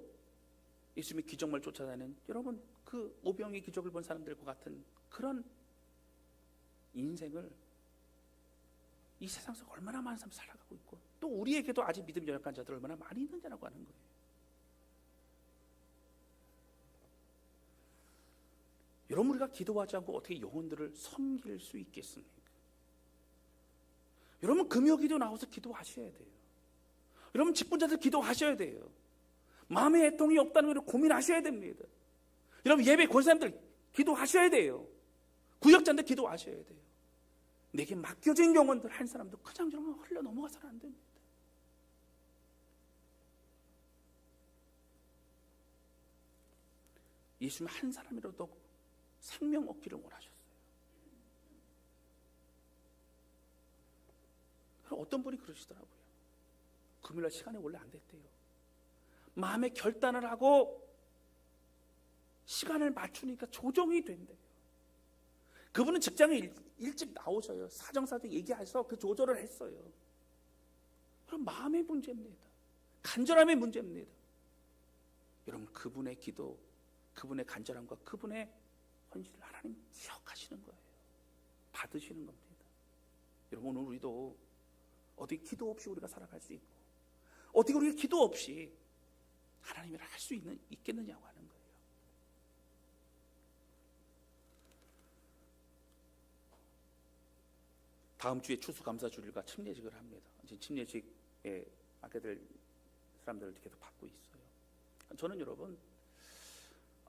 예수님의 기적을 쫓아다니는 여러분, 그 오병의 기적을 본 사람들과 같은 그런 인생을 이 세상에서 얼마나 많은 사람이 살아가고 있고, 또 우리에게도 아직 믿음 연약한 자들 얼마나 많이 있는지라고 하는 거예요. 여러분, 우리가 기도하지 않고 어떻게 영혼들을 섬길 수 있겠습니까? 여러분, 금요기도 나와서 기도하셔야 돼요. 여러분, 직분자들 기도하셔야 돼요. 마음의 애통이 없다는 걸 고민하셔야 됩니다. 여러분, 예배 권사님들 기도하셔야 돼요. 구역자들 기도하셔야 돼요. 내게 맡겨진 영혼들 한 사람도 그냥 저러면 흘러 넘어가서는 안 됩니다. 예수님 한 사람이라도 생명 얻기를 원하셨어요. 어떤 분이 그러시더라고요. 금요일날 시간이 원래 안 됐대요. 마음의 결단을 하고 시간을 맞추니까 조정이 된대요. 그분은 직장에 일찍 나오셔요. 사정사정 얘기해서 그 조절을 했어요. 그럼 마음의 문제입니다. 간절함의 문제입니다. 여러분, 그분의 기도, 그분의 간절함과 그분의 헌신을 하나님 기억하시는 거예요. 받으시는 겁니다. 여러분, 오늘 우리도 어떻게 기도 없이 우리가 살아갈 수 있고, 어떻게 우리가 기도 없이 하나님이랑 할 수 있겠느냐고 하는 거예요. 다음 주에 추수감사주일과 침례직을 합니다. 이제 침례직에 맡게 될 사람들을 계속 받고 있어요. 저는 여러분,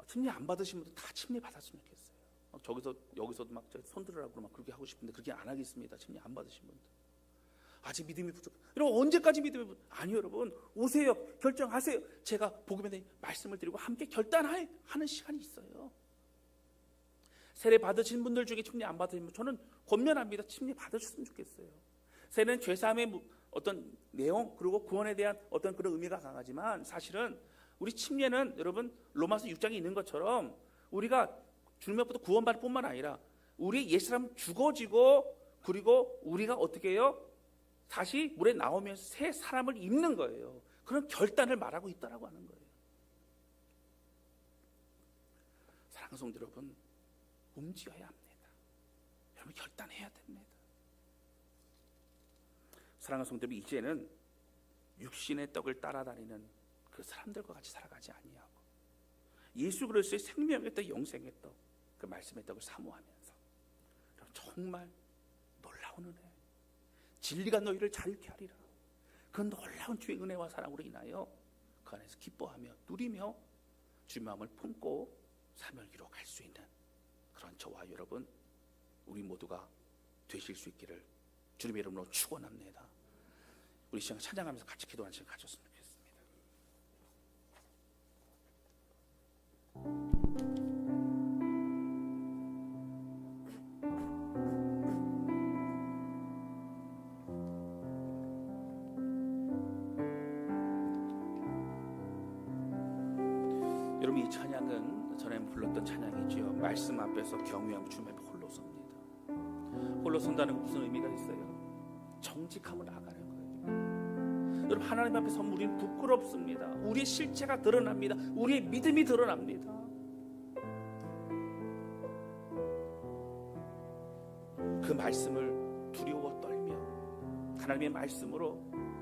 침례 안 받으신 분들 다 침례 받았으면 좋겠어요. 여기서도 막 손 들으라고 막 그렇게 하고 싶은데 그렇게 안 하겠습니다. 침례 안 받으신 분들. 아직 믿음이 부족. 여러분, 언제까지 믿음이 부족? 아니요, 여러분, 오세요. 결정하세요. 제가 복음에 말씀을 드리고 함께 결단하는 시간이 있어요. 세례 받으신 분들 중에 침례 안 받으신 분, 저는 권면합니다. 침례 받으셨으면 좋겠어요. 세례는 죄사함의 어떤 내용, 그리고 구원에 대한 어떤 그런 의미가 강하지만, 사실은 우리 침례는 여러분 로마서 6장에 있는 것처럼 우리가 주님으로부터 구원받을 뿐만 아니라 우리의 옛사람 죽어지고, 그리고 우리가 어떻게 해요? 다시 물에 나오면서 새 사람을 입는 거예요. 그런 결단을 말하고 있다라고 하는 거예요. 사랑하는 성도 여러분, 움직여야 합니다. 여러분, 결단해야 됩니다. 사랑하는 성도 여러분, 이제는 육신의 떡을 따라다니는 그 사람들과 같이 살아가지 아니하고 예수 그리스도의 생명의 떡, 영생의 떡, 그 말씀의 떡을 사모하면서 정말 놀라운 은혜, 진리가 너희를 자유케 하리라. 그 놀라운 주의 은혜와 사랑으로 인하여 그 안에서 기뻐하며 누리며 주의 마음을 품고 삶을 이루어갈 수 있는 그런 저와 여러분, 우리 모두가 되실 수 있기를 주님의 이름으로 축원합니다. 우리 시간 찬양하면서 같이 기도하는 시간 가졌으면 좋겠습니다. 여러분, 이 찬양은 전에 불렀던 찬양이지요. 말씀 앞에서 경외하며 주님 앞에 홀로 섭니다. 홀로 선다는 건 무슨 의미가 있어요? 정직함을 나아가는 거예요. 여러분, 하나님 앞에서 우리는 부끄럽습니다. 우리의 실체가 드러납니다. 우리의 믿음이 드러납니다. 그 말씀을 두려워 떨며 하나님의 말씀으로,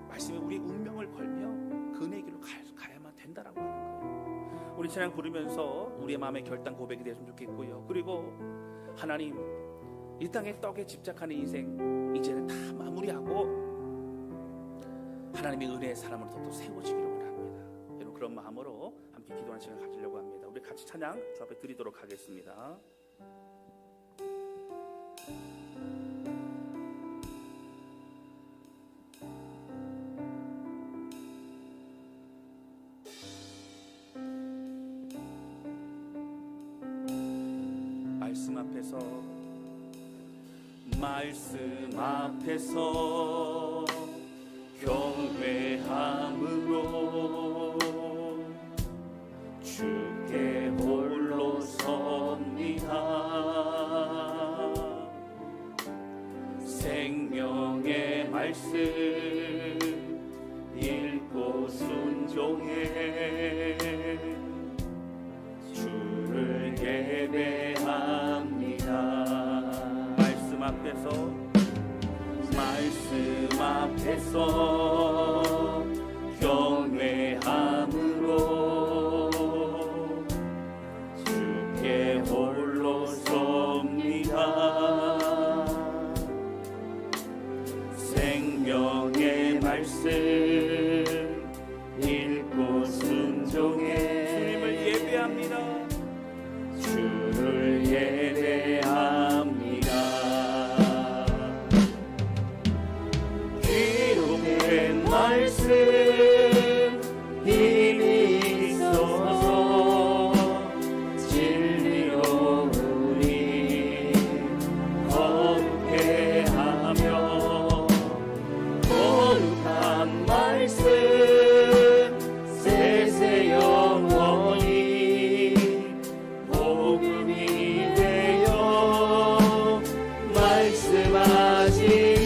말씀이 우리의 운명을 걸며 그 은혜의 길로 가야만 된다라고 하는 거예요. 우리 찬양 부르면서 우리의 마음의 결단 고백이 되었으면 좋겠고요. 그리고 하나님, 이 땅의 떡에 집착하는 인생 이제는 다 마무리하고 하나님의 은혜의 사람으로 또 세워지기를 원합니다. 여러분 그런 마음으로 함께 기도하는 시간 가지려고 합니다. 우리 같이 찬양 주 앞에 드리도록 하겠습니다. 말씀 앞에서 경외함으로 주께 홀로 섭니다. 생명의 말씀 읽고 순종해 주를 예배합니다. 말씀 앞에서 경외함으로 주께 홀로 섭니다. 생명의 말씀 읽고 순종해 주님을 예배합니다. 주를 예배합니다. 말씀 힘이 있어서 진리로 우리 거룩해 하며 거룩한 말씀 세세 영원히 복음이 되어 말씀하시네.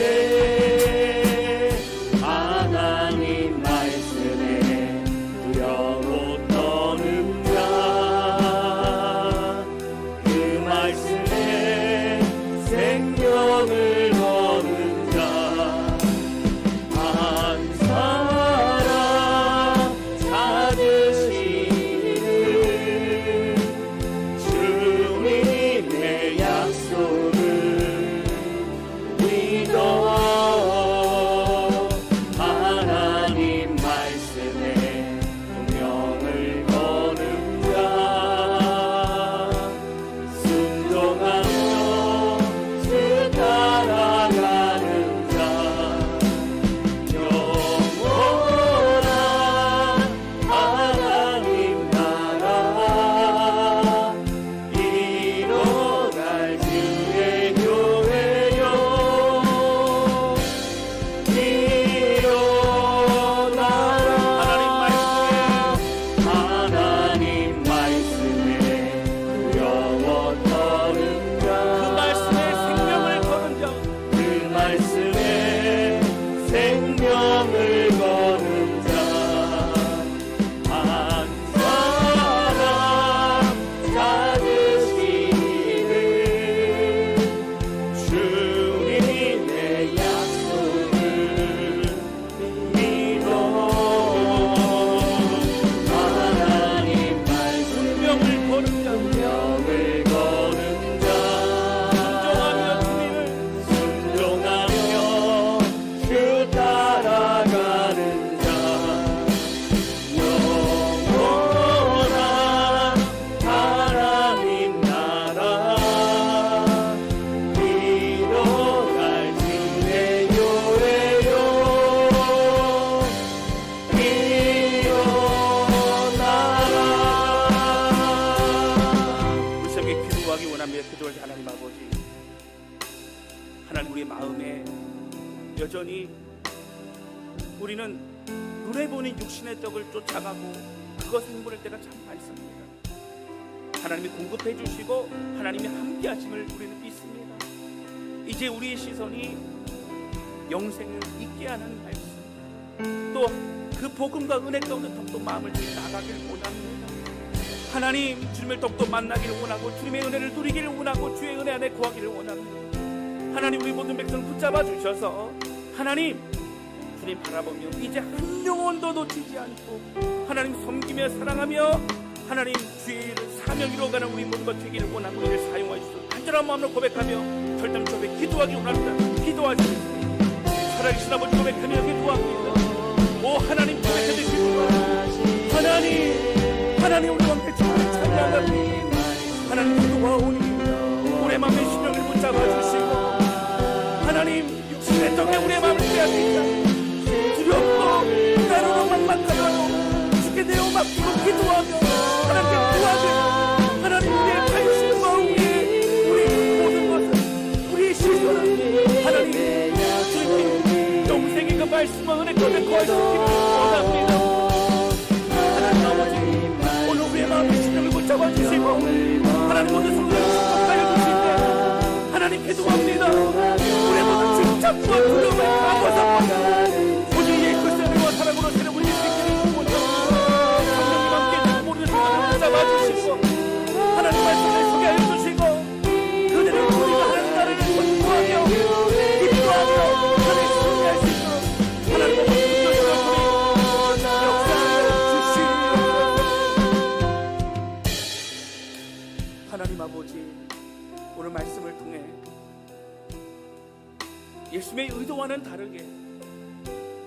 여전히 우리는 눈에 보는 육신의 떡을 쫓아가고 그것을 행복할 때가 참 많습니다. 하나님이 공급해 주시고 하나님이 함께 하심을 우리는 믿습니다. 이제 우리의 시선이 영생을 잊게 하는 말씀, 또 그 복음과 은혜 가운데 더욱더 마음을 들여 나가기를 원합니다. 하나님, 주님을 더욱더 만나기를 원하고 주님의 은혜를 누리기를 원하고 주의 은혜 안에 거하기를 원합니다. 하나님, 우리 모든 백성을 붙잡아 주셔서 하나님, 주님 바라보며 이제 한 영혼도 놓치지 않고 하나님 섬기며 사랑하며 하나님 주의 일을 사명 이루어가는 우리 모두가 되기를 원하고 이를 사용하여 주소서. 간절한 마음으로 고백하며 절단 좁에 기도하기 원합니다. 기도하시겠습니다. 살아계신 아버지 고백하며 기도합니다. 오 하나님 고백해주시고 하나님 우리 왕께 찬양합니다. 하나님 기도하오니 우리의 마음의 심령을 붙잡아주시고 하나님 육신의 떡에 우리의 마음을 빼앗기자 두렵고 때로는 막막하고 죽게 되어 막히고 기도하며 하나님께 구하며 하나님 우리의 관심과 우리 모든 것을 우리의 실수를 하나님 주님께 영생의 그 말씀과 은혜 가운데 거하시기를 원합니다. 하나님 아버지 오늘 우리의 마음의 심령을 붙잡아주시고 하나님 모든 성도를 축복하여 주시되 하나님 기도합니다. 우리의 모든 집착과 두려움을 감화사고 오직 예수 그리스도의 사랑으로 새로운 우리 생기를 원합니다. 성령님 함께 모든 생각을 붙잡아주시고 하나님 말씀을 소개하여 주시고 그들을 우리가 하나님 나라를 선포하며 기도하며 하나님 승리할 수 있도록 하나님의 분노심을 우리 역사하여 주시옵소서. 하나님 아버지 오늘 말씀을 통해 예수님의 의도와는 다르게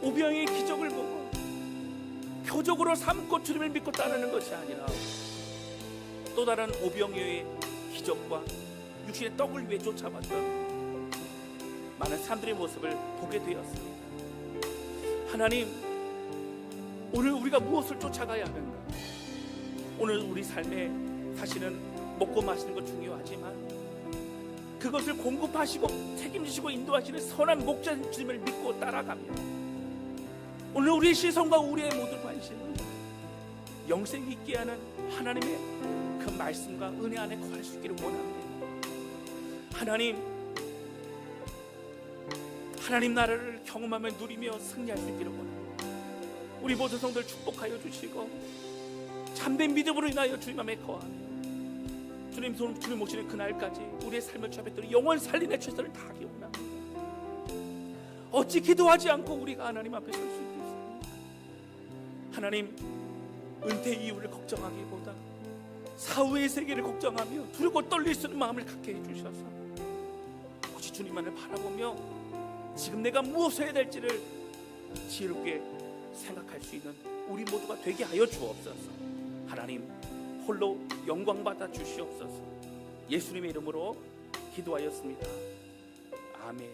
오병이의 기적을 보고 표적으로 삼고 주님을 믿고 따르는 것이 아니라 또 다른 오병이의 기적과 육신의 떡을 위해 쫓아봤던 많은 사람들의 모습을 보게 되었습니다. 하나님 오늘 우리가 무엇을 쫓아가야 하는가? 오늘 우리 삶에 사실은 먹고 마시는 것 중요하지만 그것을 공급하시고 책임지시고 인도하시는 선한 목자인 주님을 믿고 따라가며 오늘 우리의 시선과 우리의 모든 관심은 영생이 있게 하는 하나님의 그 말씀과 은혜 안에 거할 수 있기를 원합니다. 하나님 나라를 경험하며 누리며 승리할 수 있기를 원합니다. 우리 모든 성도를 축복하여 주시고 참된 믿음으로 인하여 주님 안에 거하며 주님 오시는 그날까지 우리의 삶을 주앞에 영원 살리는 최선을 다하기 원합니다. 어찌 기도하지 않고 우리가 하나님 앞에 설 수 있겠습니까? 하나님 은퇴 이후를 걱정하기보다 사후의 세계를 걱정하며 두렵고 떨릴 수 있는 마음을 갖게 해주셔서 오직 주님만을 바라보며 지금 내가 무엇을 해야 될지를 지혜롭게 생각할 수 있는 우리 모두가 되게 하여 주옵소서. 하나님 홀로 영광 받아 주시옵소서. 예수님의 이름으로 기도하였습니다. 아멘.